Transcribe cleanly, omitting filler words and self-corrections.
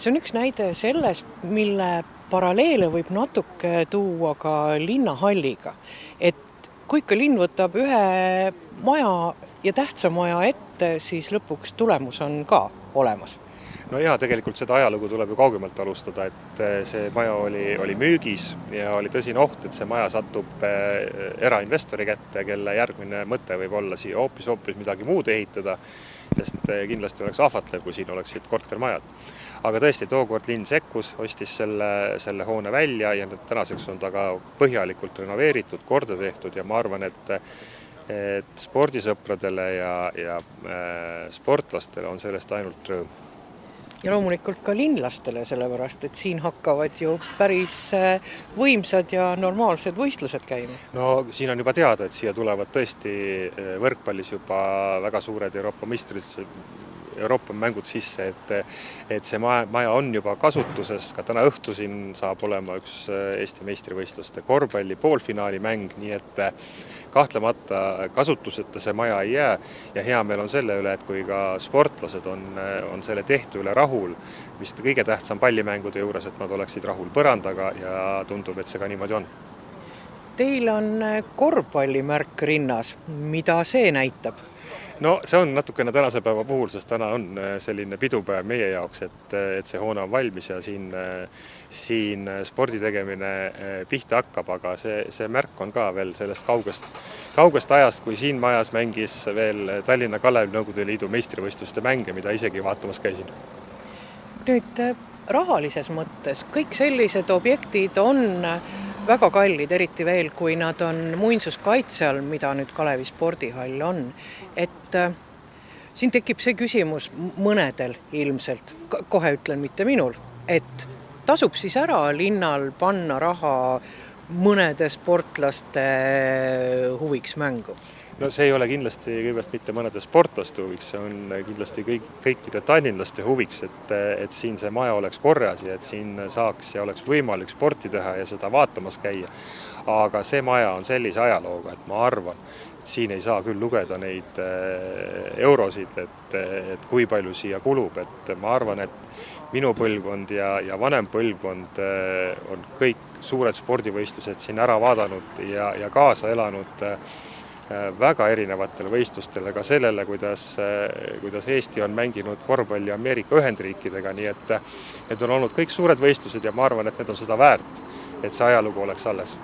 See on üks näide sellest, mille paralleele võib natuke tuua ka linnahalliga. Et kui ikka linn võtab ühe maja ja tähtsa maja ette, siis lõpuks tulemus on ka olemas. No jaa, tegelikult seda ajalugu tuleb ju kaugemalt alustada, et see maja oli müügis ja oli tõsine oht, et see maja satub erainvestori kätte, kelle järgmine mõte võib olla siia hoopis midagi muud ehitada, sest kindlasti oleks ahvatlev, kui siin oleksid kortermajad. Aga tõesti, tookord linn sekkus, ostis selle hoone välja ja tänaseks on ta ka põhjalikult renoveeritud, korda tehtud ja ma arvan, et spordisõpradele ja sportlastele on sellest ainult rõõm. Ja loomulikult ka linlastele, sellepärast, et siin hakkavad ju päris võimsad ja normaalsed võistlused käima. No siin on juba teada, et siia tulevad tõesti võrkpallis juba väga suured Euroopa mängud sisse, et see maja on juba kasutuses, ka täna õhtu siin saab olema üks Eesti meistrivõistluste korvpalli poolfinaali mäng, nii et kahtlemata kasutuseta see maja ei jää ja hea meel on selle üle, et kui ka sportlased on selle tehtu üle rahul, mis kõige tähtsam pallimängude juures, et nad oleksid rahul põrandaga ja tundub, et see ka niimoodi on. Teil on korvpallimärk rinnas, mida see näitab? No see on natukene tänase päeva puhul, sest täna on selline pidupäev meie jaoks, et see hoone on valmis ja siin spordi tegemine pihta hakkab, aga see märk on ka veel sellest kaugest ajast, kui siin majas mängis veel Tallinna Kalevi Nõukogude Liidu meistrivõistluste mänge, mida isegi vaatamas käisin. Nüüd rahalises mõttes kõik sellised objektid on väga kallid, eriti veel, kui nad on muinsuskaitse all, mida nüüd Kalevi spordihall on. Et siin tekib see küsimus mõnedel ilmselt, kohe ütlen mitte minul, et tasub siis ära linnal panna raha mõnede sportlaste huviks mängu? No see ei ole kindlasti kõigepealt mitte mõnede sportlaste huviks, see on kindlasti kõikide tallinlaste huviks, et siin see maja oleks korras ja et siin saaks ja oleks võimalik sporti teha ja seda vaatamas käia. Aga see maja on sellise ajalooga, et ma arvan, et siin ei saa küll lugeda neid eurosid, et kui palju siia kulub. Et ma arvan, et minu põlvkond ja vanem põlvkond on kõik suured spordivõistlused siin ära vaadanud ja kaasa elanud väga erinevatele võistlustele, ka sellele, kuidas Eesti on mänginud korvpalli Ameerika Ühendriikidega, nii et need on olnud kõik suured võistlused ja ma arvan, et need on seda väärt, et see ajalugu oleks alles.